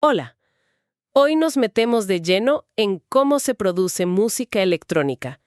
Hola, hoy nos metemos de lleno en cómo se produce música electrónica.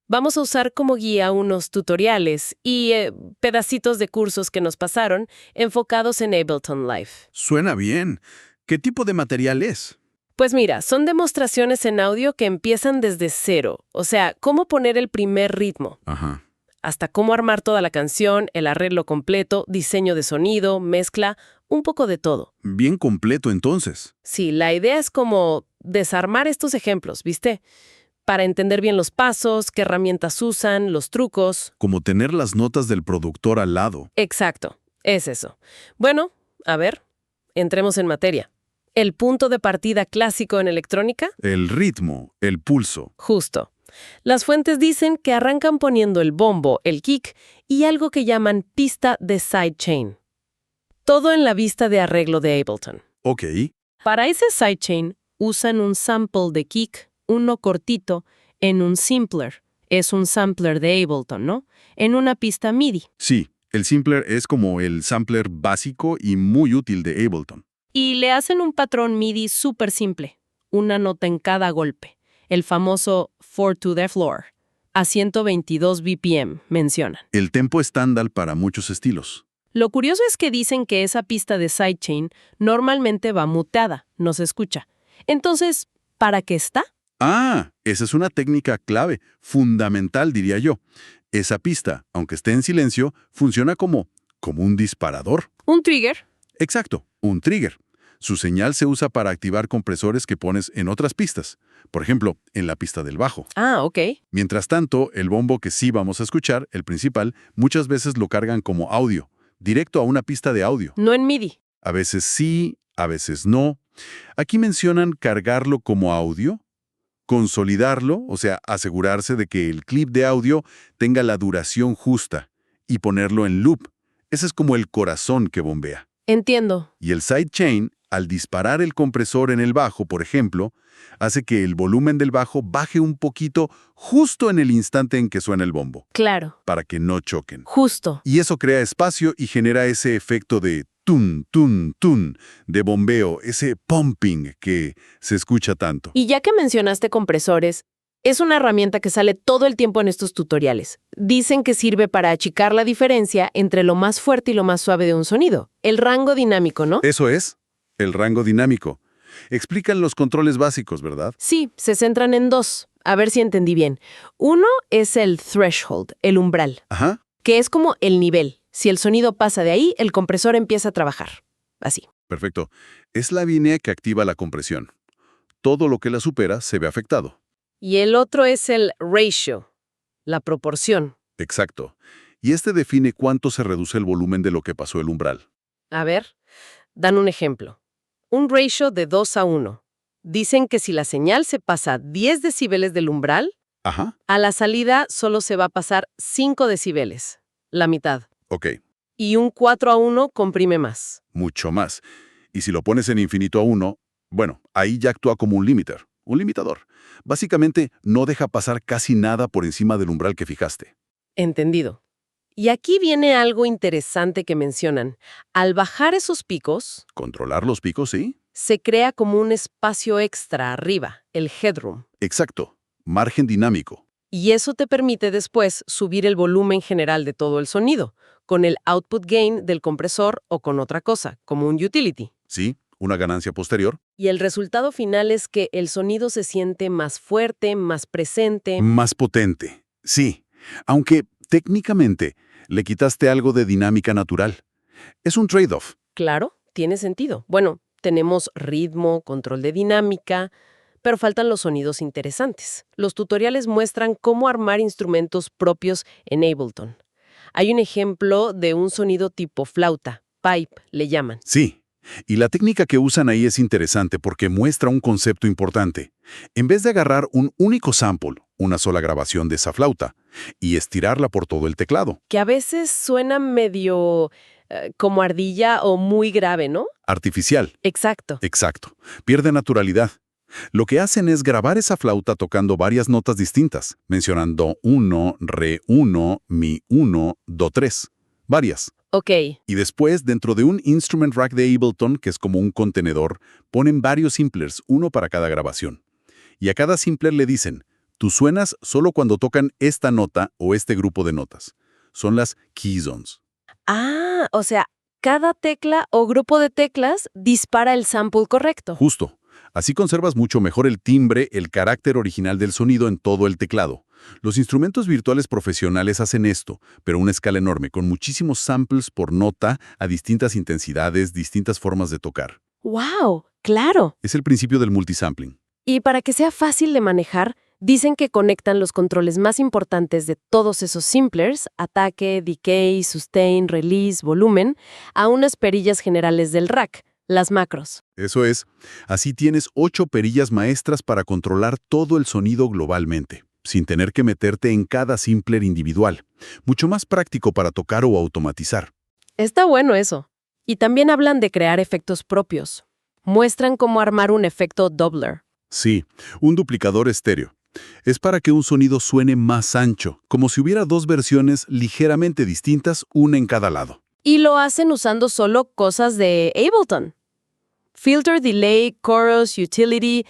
Vamos a usar como guía unos tutoriales y pedacitos de cursos que nos pasaron enfocados en Ableton Live. Suena bien. ¿Qué tipo de material es? Pues mira, son demostraciones en audio que empiezan desde cero, o sea, cómo poner el primer ritmo, Ajá. hasta cómo armar toda la canción, el arreglo completo, diseño de sonido, mezcla, un poco de todo. Bien completo entonces. Sí, la idea es como desarmar estos ejemplos, ¿viste? Para entender bien los pasos, qué herramientas usan, los trucos. Como tener las notas del productor al lado. Exacto, es eso. Bueno, a ver, entremos en materia. ¿El punto de partida clásico en electrónica? El ritmo, el pulso. Justo. Las fuentes dicen que arrancan poniendo el bombo, el kick y algo que llaman pista de sidechain. Todo en la vista de arreglo de Ableton. Ok. Para ese sidechain usan un sample de kick, uno cortito, en un sampler. Es un sampler de Ableton, ¿no? En una pista MIDI. Sí, el sampler es como el sampler básico y muy útil de Ableton. Y le hacen un patrón MIDI súper simple, una nota en cada golpe, el famoso 4 to the floor, a 122 BPM, mencionan. El tempo estándar para muchos estilos. Lo curioso es que dicen que esa pista de sidechain normalmente va muteada, no se escucha. Entonces, ¿para qué está? Ah, esa es una técnica clave, fundamental diría yo. Esa pista, aunque esté en silencio, funciona como un disparador. ¿Un trigger? Exacto, un trigger. Su señal se usa para activar compresores que pones en otras pistas, por ejemplo, en la pista del bajo. Ah, ok. Mientras tanto, el bombo que sí vamos a escuchar, el principal, muchas veces lo cargan como audio, directo a una pista de audio. No en MIDI. A veces sí, a veces no. Aquí mencionan cargarlo como audio, consolidarlo, o sea, asegurarse de que el clip de audio tenga la duración justa, y ponerlo en loop. Ese es como el corazón que bombea. Entiendo. Y el sidechain, al disparar el compresor en el bajo, por ejemplo, hace que el volumen del bajo baje un poquito justo en el instante en que suena el bombo, Claro. para que no choquen. Justo. Y eso crea espacio y genera ese efecto de tun, tun, tun, de bombeo, ese pumping que se escucha tanto. Y ya que mencionaste compresores, es una herramienta que sale todo el tiempo en estos tutoriales. Dicen que sirve para achicar la diferencia entre lo más fuerte y lo más suave de un sonido. El rango dinámico, ¿no? Eso es, el rango dinámico. Explican los controles básicos, ¿verdad? Sí, se centran en dos. A ver si entendí bien. Uno es el threshold, el umbral, Ajá, que es como el nivel. Si el sonido pasa de ahí, el compresor empieza a trabajar. Así. perfecto. Es la línea que activa la compresión. Todo lo que la supera se ve afectado. Y el otro es el ratio, la proporción. Exacto. Y este define cuánto se reduce el volumen de lo que pasó el umbral. A ver, dan un ejemplo. Un ratio de 2:1. Dicen que si la señal se pasa 10 decibeles del umbral, Ajá, a la salida solo se va a pasar 5 decibeles, la mitad. ok, Y un 4:1 comprime más. mucho más. Y si lo pones en infinito a 1, bueno, ahí ya actúa como un limiter, un limitador. Básicamente, no deja pasar casi nada por encima del umbral que fijaste. Entendido. Y aquí viene algo interesante que mencionan. Al bajar esos picos, Controlar los picos, sí. se crea como un espacio extra arriba, el headroom. Exacto. Margen dinámico. Y eso te permite después subir el volumen general de todo el sonido, con el output gain del compresor o con otra cosa, como un utility. Sí, una ganancia posterior. Y el resultado final es que el sonido se siente más fuerte, más presente. Más potente. Sí. Aunque, técnicamente, le quitaste algo de dinámica natural. Es un trade-off. Claro, tiene sentido. Bueno, tenemos ritmo, control de dinámica, pero faltan los sonidos interesantes. Los tutoriales muestran cómo armar instrumentos propios en Ableton. Hay un ejemplo de un sonido tipo flauta, pipe, le llaman. Sí. Y la técnica que usan ahí es interesante porque muestra un concepto importante. En vez de agarrar un único sample, una sola grabación de esa flauta, y estirarla por todo el teclado. Que a veces suena medio como ardilla o muy grave, ¿no? Artificial. Exacto. Exacto. Pierde naturalidad. Lo que hacen es grabar esa flauta tocando varias notas distintas, mencionando 1, re 1, mi 1, do 3. Varias. Ok. Y después, dentro de un Instrument Rack de Ableton, que es como un contenedor, ponen varios simplers, uno para cada grabación. Y a cada simpler le dicen, tú suenas solo cuando tocan esta nota o este grupo de notas. Son las key zones. Ah, o sea, cada tecla o grupo de teclas dispara el sample correcto. Justo. Así conservas mucho mejor el timbre, el carácter original del sonido en todo el teclado. Los instrumentos virtuales profesionales hacen esto, pero a una escala enorme, con muchísimos samples por nota a distintas intensidades, distintas formas de tocar. ¡Wow! ¡Claro! Es el principio del multisampling. Y para que sea fácil de manejar, dicen que conectan los controles más importantes de todos esos simplers, ataque, decay, sustain, release, volumen, a unas perillas generales del rack, las macros. Eso es, así tienes 8 perillas maestras para controlar todo el sonido globalmente, sin tener que meterte en cada simpler individual. Mucho más práctico para tocar o automatizar. Está bueno eso. Y también hablan de crear efectos propios. Muestran cómo armar un efecto doubler. Sí, un duplicador estéreo. Es para que un sonido suene más ancho, como si hubiera dos versiones ligeramente distintas, una en cada lado. Y lo hacen usando solo cosas de Ableton. Filter, delay, chorus, utility,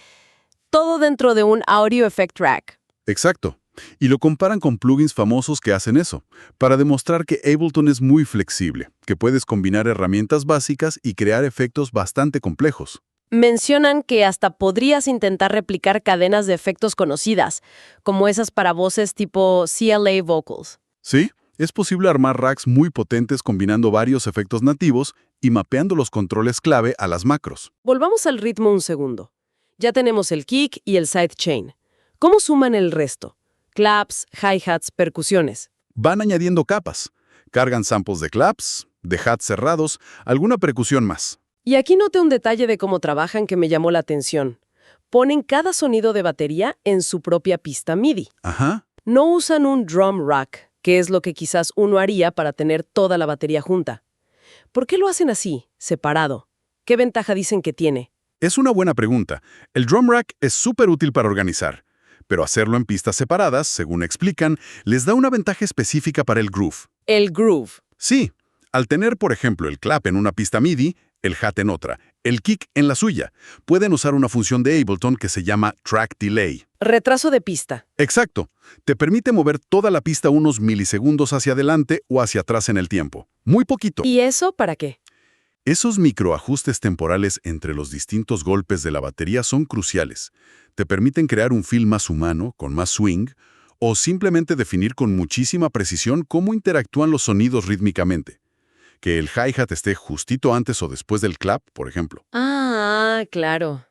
todo dentro de un Audio Effect Rack. Exacto. Y lo comparan con plugins famosos que hacen eso, para demostrar que Ableton es muy flexible, que puedes combinar herramientas básicas y crear efectos bastante complejos. Mencionan que hasta podrías intentar replicar cadenas de efectos conocidas, como esas para voces tipo CLA Vocals. Sí, es posible armar racks muy potentes combinando varios efectos nativos y mapeando los controles clave a las macros. Volvamos al ritmo un segundo. Ya tenemos el kick y el sidechain. ¿Cómo suman el resto? Claps, hi-hats, percusiones. Van añadiendo capas. Cargan samples de claps, de hats cerrados, alguna percusión más. Y aquí noté un detalle de cómo trabajan que me llamó la atención. Ponen cada sonido de batería en su propia pista MIDI. Ajá. No usan un drum rack, que es lo que quizás uno haría para tener toda la batería junta. ¿Por qué lo hacen así, separado? ¿Qué ventaja dicen que tiene? Es una buena pregunta. El drum rack es súper útil para organizar, pero hacerlo en pistas separadas, según explican, les da una ventaja específica para el groove. El groove. Sí, al tener, por ejemplo, el clap en una pista MIDI, el hat en otra, el kick en la suya, pueden usar una función de Ableton que se llama Track Delay. Retraso de pista. Exacto. Te permite mover toda la pista unos milisegundos hacia adelante o hacia atrás en el tiempo. Muy poquito. ¿Y eso para qué? Esos microajustes temporales entre los distintos golpes de la batería son cruciales. Te permiten crear un feel más humano, con más swing, o simplemente definir con muchísima precisión cómo interactúan los sonidos rítmicamente. Que el hi-hat esté justito antes o después del clap, por ejemplo. Ah, claro.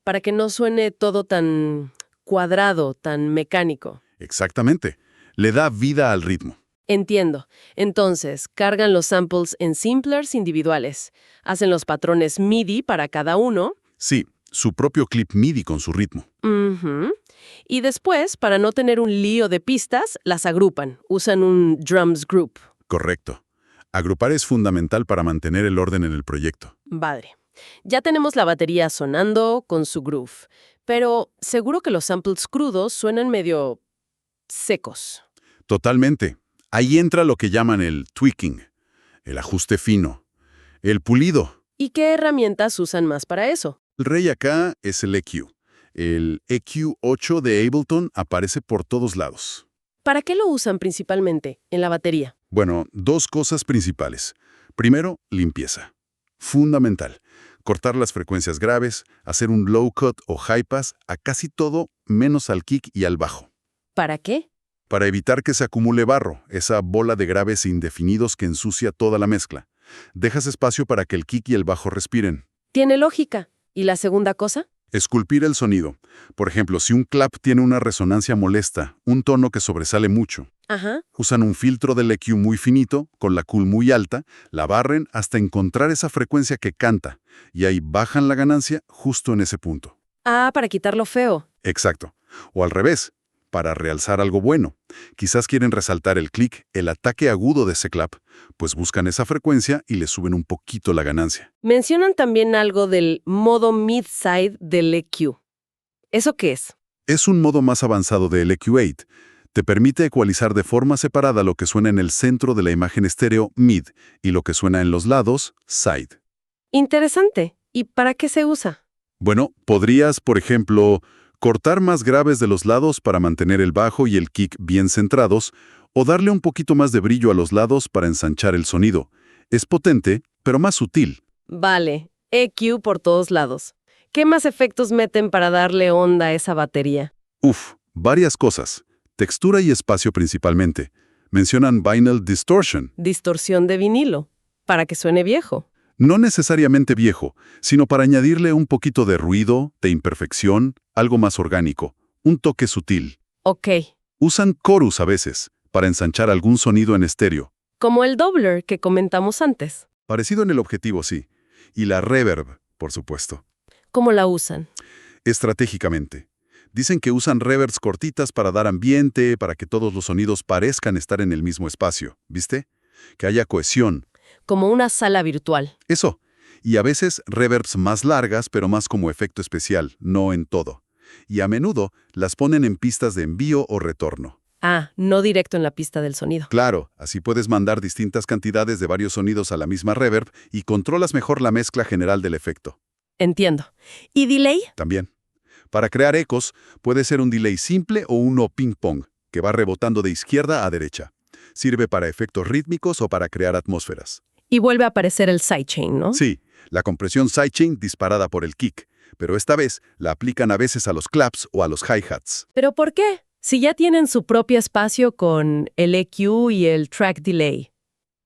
Para que no suene todo tan cuadrado, tan mecánico. Exactamente. Le da vida al ritmo. Entiendo. Entonces, cargan los samples en simplers individuales. Hacen los patrones MIDI para cada uno. Sí, su propio clip MIDI con su ritmo. Ujú. Y después, para no tener un lío de pistas, las agrupan. Usan un drums group. Correcto. Agrupar es fundamental para mantener el orden en el proyecto. Padre. Ya tenemos la batería sonando con su groove. Pero seguro que los samples crudos suenan medio secos. Totalmente. Ahí entra lo que llaman el tweaking, el ajuste fino, el pulido. ¿Y qué herramientas usan más para eso? El rey acá es el EQ. El EQ8 de Ableton aparece por todos lados. ¿Para qué lo usan principalmente en la batería? Bueno, dos cosas principales. Primero, limpieza. Fundamental. Cortar las frecuencias graves, hacer un low cut o high pass a casi todo menos al kick y al bajo. ¿Para qué? Para evitar que se acumule barro, esa bola de graves indefinidos que ensucia toda la mezcla. Dejas espacio para que el kick y el bajo respiren. Tiene lógica. ¿Y la segunda cosa? Esculpir el sonido. Por ejemplo, si un clap tiene una resonancia molesta, un tono que sobresale mucho, Ajá. usan un filtro del EQ muy finito, con la cool muy alta, la barren hasta encontrar esa frecuencia que canta, y ahí bajan la ganancia justo en ese punto. Ah, para quitar lo feo. Exacto. O al revés, para realzar algo bueno. Quizás quieren resaltar el clic, el ataque agudo de ese clap, pues buscan esa frecuencia y le suben un poquito la ganancia. Mencionan también algo del modo mid-side del EQ. ¿Eso qué es? Es un modo más avanzado del EQ8. Te permite ecualizar de forma separada lo que suena en el centro de la imagen estéreo, mid, y lo que suena en los lados, side. Interesante. ¿Y para qué se usa? Bueno, podrías, por ejemplo, cortar más graves de los lados para mantener el bajo y el kick bien centrados, o darle un poquito más de brillo a los lados para ensanchar el sonido. Es potente, pero más sutil. Vale, EQ por todos lados. ¿Qué más efectos meten para darle onda a esa batería? Varias cosas. Textura y espacio principalmente. Mencionan vinyl distortion. Distorsión de vinilo, para que suene viejo. No necesariamente viejo, sino para añadirle un poquito de ruido, de imperfección, algo más orgánico, un toque sutil. Ok, Usan chorus a veces, para ensanchar algún sonido en estéreo. como el doubler que comentamos antes. Parecido en el objetivo, sí. Y la reverb, por supuesto. ¿Cómo la usan? Estratégicamente. Dicen que usan reverbs cortitas para dar ambiente, para que todos los sonidos parezcan estar en el mismo espacio, ¿viste? Que haya cohesión. Como una sala virtual. Eso. Y a veces reverbs más largas, pero más como efecto especial, no en todo. Y a menudo las ponen en pistas de envío o retorno. Ah, no directo en la pista del sonido. Claro, así puedes mandar distintas cantidades de varios sonidos a la misma reverb y controlas mejor la mezcla general del efecto. Entiendo. ¿Y delay? También. Para crear ecos, puede ser un delay simple o uno ping-pong, que va rebotando de izquierda a derecha. Sirve para efectos rítmicos o para crear atmósferas. Y vuelve a aparecer el sidechain, ¿no? Sí, la compresión sidechain disparada por el kick, pero esta vez la aplican a veces a los claps o a los hi-hats. ¿Pero por qué? Si ya tienen su propio espacio con el EQ y el track delay.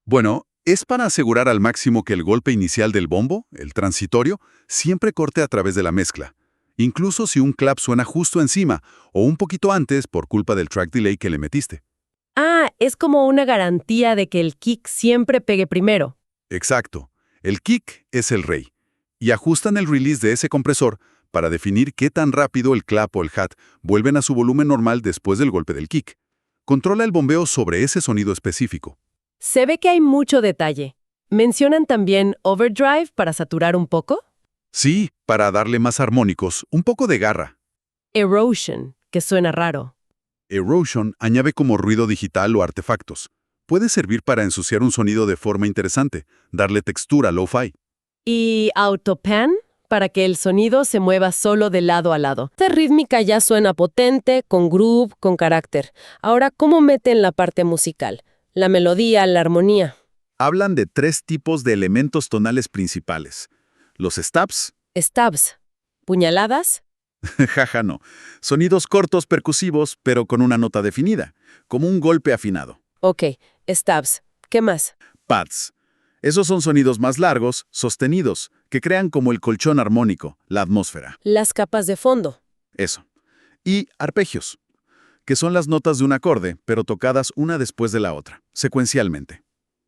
Bueno, es para asegurar al máximo que el golpe inicial del bombo, el transitorio, siempre corte a través de la mezcla. Incluso si un clap suena justo encima o un poquito antes por culpa del track delay que le metiste. Ah, es como una garantía de que el kick siempre pegue primero. Exacto. El kick es el rey. Y ajustan el release de ese compresor para definir qué tan rápido el clap o el hat vuelven a su volumen normal después del golpe del kick. Controla el bombeo sobre ese sonido específico. Se ve que hay mucho detalle. ¿Mencionan también overdrive para saturar un poco? Sí, para darle más armónicos, un poco de garra. Erosion, que suena raro. Erosion añade como ruido digital o artefactos. Puede servir para ensuciar un sonido de forma interesante, darle textura lo-fi. ¿Y autopan? Para que el sonido se mueva solo de lado a lado. Esta rítmica ya suena potente, con groove, con carácter. Ahora, ¿cómo meten la parte musical? La melodía, la armonía. Hablan de 3 tipos de elementos tonales principales. Los stabs, Stabs. ¿Puñaladas? jaja no, sonidos cortos percusivos pero con una nota definida, como un golpe afinado. Ok, stabs. ¿Qué más? Pads. Esos son sonidos más largos, sostenidos, que crean como el colchón armónico, la atmósfera. Las capas de fondo. Eso. Y arpegios, que son las notas de un acorde, pero tocadas una después de la otra, secuencialmente.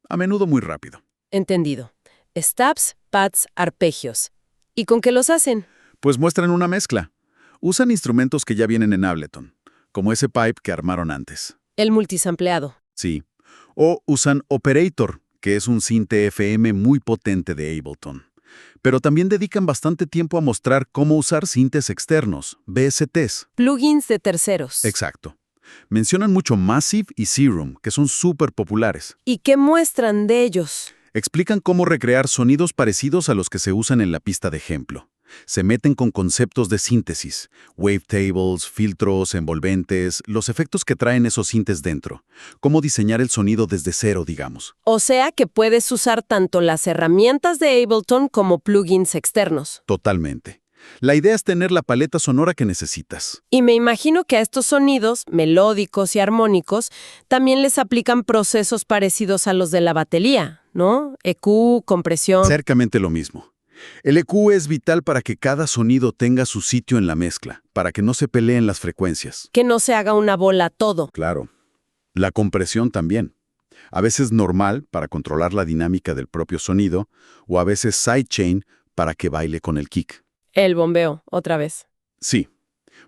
A menudo muy rápido. Entendido. Stabs, pads, arpegios. ¿Y con qué los hacen? Pues muestran una mezcla. Usan instrumentos que ya vienen en Ableton, como ese pipe que armaron antes. El multisampleado. Sí. O usan Operator, que es un sinte FM muy potente de Ableton. Pero también dedican bastante tiempo a mostrar cómo usar sintes externos, VSTs. Plugins de terceros. Exacto. Mencionan mucho Massive y Serum, que son súper populares. ¿Y qué muestran de ellos? Explican cómo recrear sonidos parecidos a los que se usan en la pista de ejemplo. Se meten con conceptos de síntesis, wavetables, filtros, envolventes, los efectos que traen esos sintes dentro. Cómo diseñar el sonido desde cero, digamos. O sea que puedes usar tanto las herramientas de Ableton como plugins externos. Totalmente. La idea es tener la paleta sonora que necesitas. Y me imagino que a estos sonidos, melódicos y armónicos, también les aplican procesos parecidos a los de la batería, ¿no? EQ, compresión. Cercamente lo mismo. El EQ es vital para que cada sonido tenga su sitio en la mezcla, para que no se peleen las frecuencias. Que no se haga una bola todo. Claro. La compresión también. A veces normal, para controlar la dinámica del propio sonido, o a veces sidechain, para que baile con el kick. El bombeo, otra vez. Sí.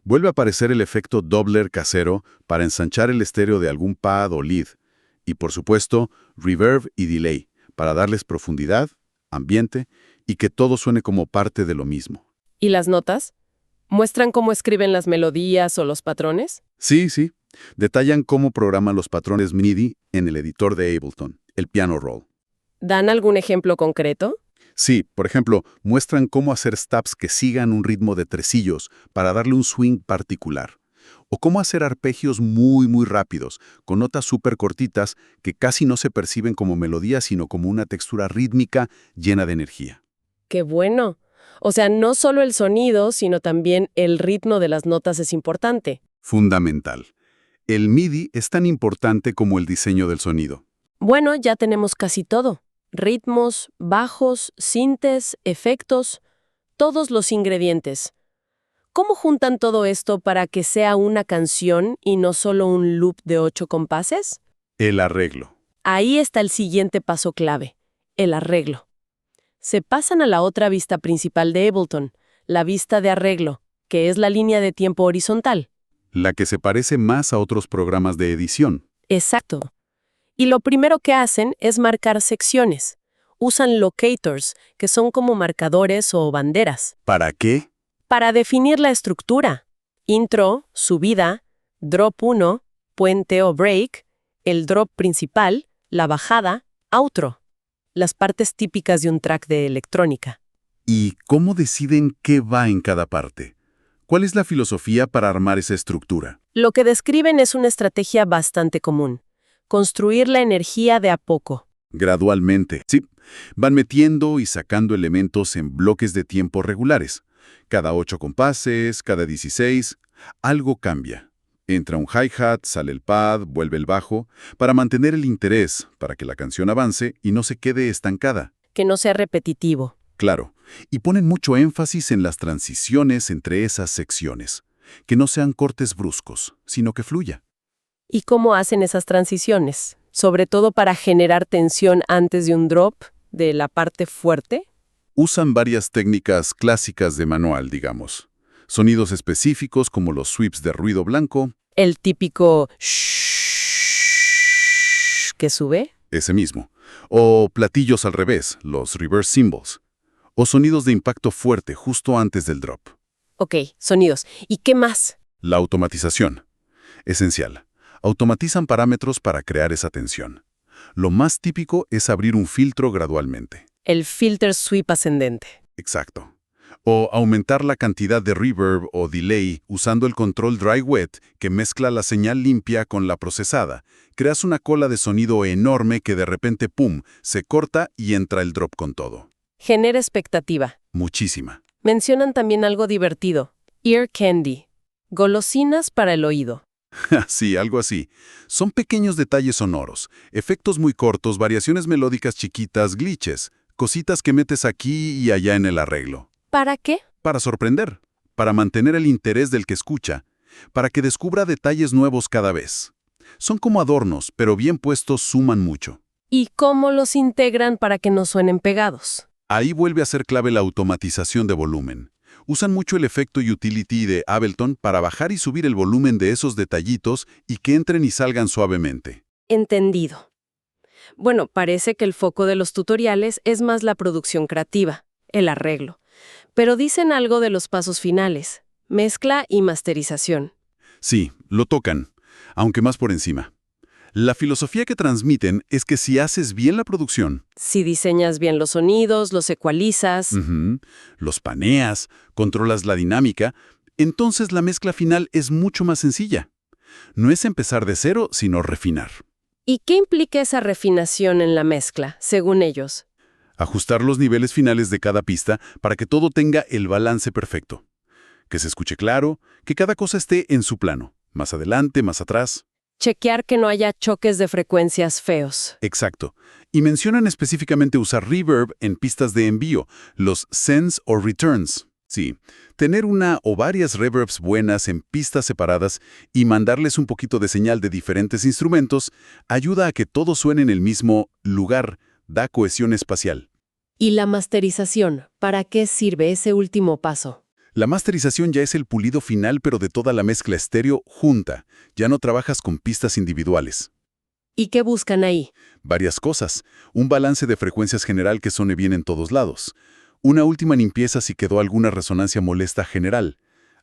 Vuelve a aparecer el efecto doubler casero para ensanchar el estéreo de algún pad o lead. Y por supuesto, reverb y delay, para darles profundidad, ambiente y que todo suene como parte de lo mismo. ¿Y las notas? ¿Muestran cómo escriben las melodías o los patrones? Sí, Detallan cómo programan los patrones MIDI en el editor de Ableton, el Piano Roll. ¿Dan algún ejemplo concreto? Sí, por ejemplo, muestran cómo hacer stabs que sigan un ritmo de tresillos para darle un swing particular. O cómo hacer arpegios muy rápidos, con notas súper cortitas que casi no se perciben como melodías, sino como una textura rítmica llena de energía. ¡Qué bueno! O sea, no solo el sonido, sino también el ritmo de las notas es importante. Fundamental. El MIDI es tan importante como el diseño del sonido. Bueno, ya tenemos casi todo. Ritmos, bajos, sintes, efectos, todos los ingredientes. ¿Cómo juntan todo esto para que sea una canción y no solo un loop de 8 compases? El arreglo. Ahí está el siguiente paso clave, el arreglo. Se pasan a la otra vista principal de Ableton, la vista de arreglo, que es la línea de tiempo horizontal. La que se parece más a otros programas de edición. Exacto. Y lo primero que hacen es marcar secciones. Usan locators, que son como marcadores o banderas, ¿Para qué? para definir la estructura. Intro, subida, drop 1, puente o break, el drop principal, la bajada, outro. Las partes típicas de un track de electrónica. ¿Y cómo deciden qué va en cada parte? ¿Cuál es la filosofía para armar esa estructura? Lo que describen es una estrategia bastante común. Construir la energía de a poco. Gradualmente, sí. Van metiendo y sacando elementos en bloques de tiempo regulares. Cada 8 compases, cada 16, algo cambia. Entra un hi-hat, sale el pad, vuelve el bajo, para mantener el interés, para que la canción avance y no se quede estancada. Que no sea repetitivo. Claro, y ponen mucho énfasis en las transiciones entre esas secciones. Que no sean cortes bruscos, sino que fluya. ¿Y cómo hacen esas transiciones? Sobre todo para generar tensión antes de un drop de la parte fuerte. Usan varias técnicas clásicas de manual, digamos. Sonidos específicos como los sweeps de ruido blanco, El típico shhh que sube. ese mismo. O platillos al revés, los reverse cymbals. O sonidos de impacto fuerte justo antes del drop. Ok, sonidos. ¿Y qué más? La automatización. Esencial. Automatizan parámetros para crear esa tensión. Lo más típico es abrir un filtro gradualmente. El filter sweep ascendente. Exacto. O aumentar la cantidad de reverb o delay usando el control dry-wet que mezcla la señal limpia con la procesada. Creas una cola de sonido enorme que de repente, ¡pum!, se corta y entra el drop con todo. Genera expectativa. Muchísima. Mencionan también algo divertido. Ear candy. Golosinas para el oído. Sí, algo así. Son pequeños detalles sonoros, efectos muy cortos, variaciones melódicas chiquitas, glitches, cositas que metes aquí y allá en el arreglo. ¿Para qué? Para sorprender, para mantener el interés del que escucha, para que descubra detalles nuevos cada vez. Son como adornos, pero bien puestos suman mucho. ¿Y cómo los integran para que no suenen pegados? Ahí vuelve a ser clave la automatización de volumen. Usan mucho el efecto utility de Ableton para bajar y subir el volumen de esos detallitos y que entren y salgan suavemente. Entendido. Bueno, parece que el foco de los tutoriales es más la producción creativa, el arreglo. Pero dicen algo de los pasos finales, mezcla y masterización. Sí, lo tocan, aunque más por encima. La filosofía que transmiten es que si haces bien la producción, Si diseñas bien los sonidos, los ecualizas. los paneas, controlas la dinámica, entonces la mezcla final es mucho más sencilla. No es empezar de cero, sino refinar. ¿Y qué implica esa refinación en la mezcla, según ellos? Ajustar los niveles finales de cada pista para que todo tenga el balance perfecto. Que se escuche claro, que cada cosa esté en su plano, más adelante, más atrás. Chequear que no haya choques de frecuencias feos. Exacto. Y mencionan específicamente usar reverb en pistas de envío, los sends o returns. Sí, tener una o varias reverbs buenas en pistas separadas y mandarles un poquito de señal de diferentes instrumentos ayuda a que todo suene en el mismo lugar, da cohesión espacial. ¿Y la masterización? ¿Para qué sirve ese último paso? La masterización ya es el pulido final, pero de toda la mezcla estéreo junta. Ya no trabajas con pistas individuales. ¿Y qué buscan ahí? Varias cosas. Un balance de frecuencias general que suene bien en todos lados. Una última limpieza si quedó alguna resonancia molesta general.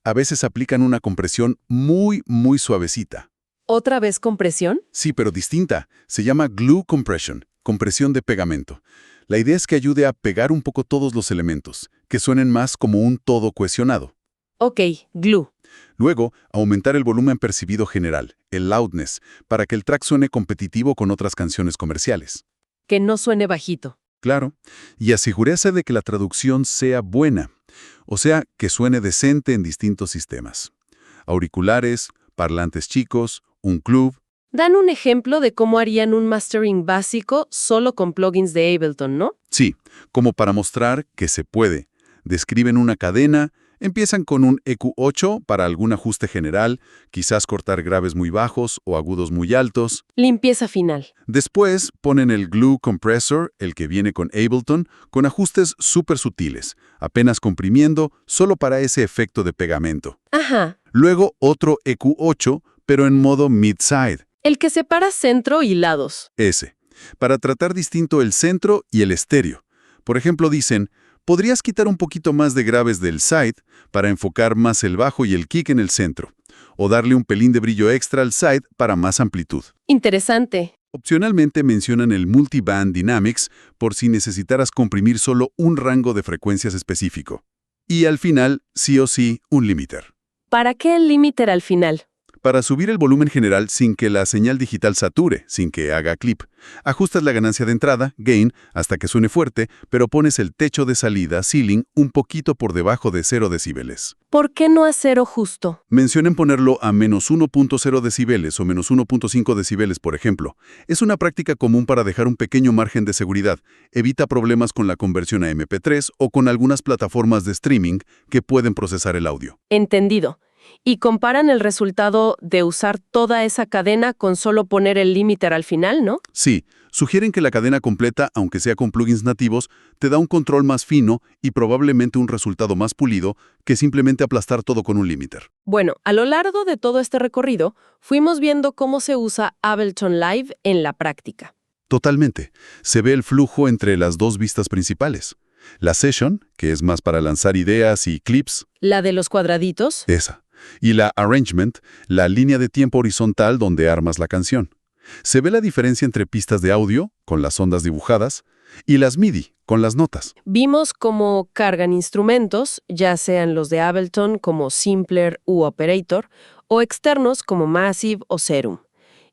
A veces aplican una compresión muy suavecita. ¿Otra vez compresión? Sí, pero distinta. Se llama glue compression, compresión de pegamento. La idea es que ayude a pegar un poco todos los elementos, que suenen más como un todo cohesionado. Ok, glue. Luego, aumentar el volumen percibido general, el loudness, para que el track suene competitivo con otras canciones comerciales. Que no suene bajito. Claro, y asegúrese de que la traducción sea buena, o sea, que suene decente en distintos sistemas. Auriculares, parlantes chicos, un club. Dan un ejemplo de cómo harían un mastering básico solo con plugins de Ableton, ¿no? Sí, como para mostrar que se puede. Describen una cadena, empiezan con un EQ8 para algún ajuste general, quizás cortar graves muy bajos o agudos muy altos. Limpieza final. Después ponen el Glue Compressor, el que viene con Ableton, con ajustes súper sutiles, apenas comprimiendo, solo para ese efecto de pegamento. Ajá. Luego otro EQ8, pero en modo mid-side. El que separa centro y lados. Ese, para tratar distinto el centro y el estéreo. Por ejemplo, dicen, podrías quitar un poquito más de graves del side para enfocar más el bajo y el kick en el centro, o darle un pelín de brillo extra al side para más amplitud. Interesante. Opcionalmente mencionan el Multiband Dynamics por si necesitaras comprimir solo un rango de frecuencias específico. Y al final, sí o sí, un limiter. ¿Para qué el limiter al final? Para subir el volumen general sin que la señal digital sature, sin que haga clip. Ajustas la ganancia de entrada, gain, hasta que suene fuerte, pero pones el techo de salida, ceiling, un poquito por debajo de 0 decibeles. ¿Por qué no a cero justo? Mencionen ponerlo a menos 1.0 decibeles o menos 1.5 decibeles, por ejemplo. Es una práctica común para dejar un pequeño margen de seguridad. Evita problemas con la conversión a MP3 o con algunas plataformas de streaming que pueden procesar el audio. Entendido. Y comparan el resultado de usar toda esa cadena con solo poner el limiter al final, ¿no? Sí, sugieren que la cadena completa, aunque sea con plugins nativos, te da un control más fino y probablemente un resultado más pulido que simplemente aplastar todo con un limiter. Bueno, a lo largo de todo este recorrido, fuimos viendo cómo se usa Ableton Live en la práctica. Totalmente. Se ve el flujo entre las dos vistas principales. La session, que es más para lanzar ideas y clips. La de los cuadraditos. Esa. Y la arrangement, la línea de tiempo horizontal donde armas la canción. Se ve la diferencia entre pistas de audio, con las ondas dibujadas, y las MIDI, con las notas. Vimos cómo cargan instrumentos, ya sean los de Ableton como Simpler u Operator, o externos como Massive o Serum,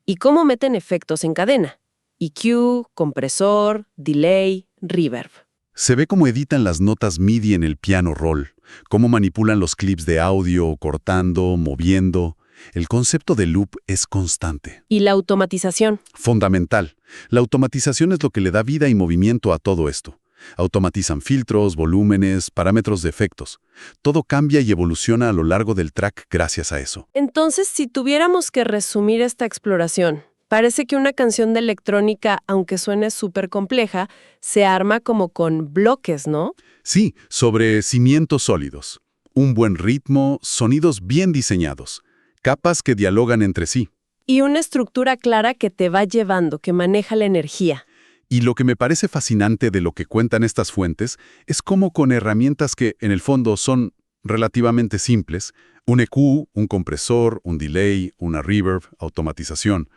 y cómo meten efectos en cadena. EQ, compresor, delay, reverb. Se ve cómo editan las notas MIDI en el piano roll, cómo manipulan los clips de audio, cortando, moviendo. El concepto de loop es constante. Y la automatización. Fundamental. La automatización es lo que le da vida y movimiento a todo esto. Automatizan filtros, volúmenes, parámetros de efectos. Todo cambia y evoluciona a lo largo del track gracias a eso. Entonces, si tuviéramos que resumir esta exploración, parece que una canción de electrónica, aunque suene súper compleja, se arma como con bloques, ¿no? Sí, sobre cimientos sólidos. Un buen ritmo, sonidos bien diseñados, capas que dialogan entre sí. Y una estructura clara que te va llevando, que maneja la energía. Y lo que me parece fascinante de lo que cuentan estas fuentes es cómo con herramientas que, en el fondo, son relativamente simples, un EQ, un compresor, un delay, una reverb, automatización,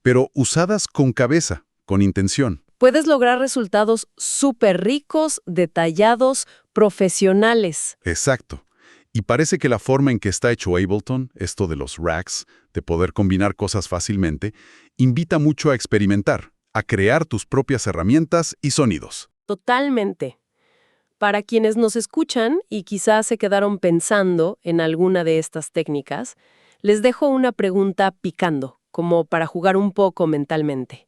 pero usadas con cabeza, con intención. Puedes lograr resultados súper ricos, detallados, profesionales. Exacto. Y parece que la forma en que está hecho Ableton, esto de los racks, de poder combinar cosas fácilmente, invita mucho a experimentar, a crear tus propias herramientas y sonidos. Totalmente. Para quienes nos escuchan y quizás se quedaron pensando en alguna de estas técnicas, les dejo una pregunta picando, como para jugar un poco mentalmente.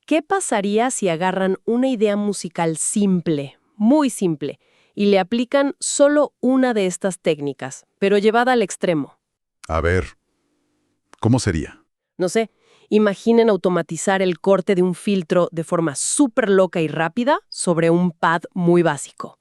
¿Qué pasaría si agarran una idea musical simple, muy simple, y le aplican solo una de estas técnicas, pero llevada al extremo? A ver, ¿cómo sería? No sé, imaginen automatizar el corte de un filtro de forma súper loca y rápida sobre un pad muy básico.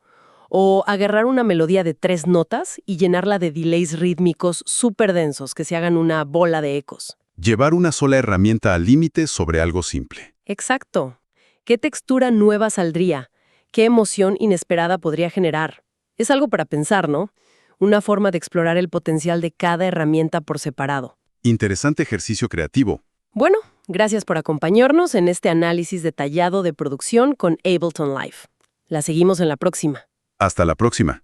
O agarrar una melodía de 3 notas y llenarla de delays rítmicos súper densos que se hagan una bola de ecos. Llevar una sola herramienta al límite sobre algo simple. Exacto. ¿Qué textura nueva saldría? ¿Qué emoción inesperada podría generar? Es algo para pensar, ¿no? Una forma de explorar el potencial de cada herramienta por separado. Interesante ejercicio creativo. Bueno, gracias por acompañarnos en este análisis detallado de producción con Ableton Live. La seguimos en la próxima. Hasta la próxima.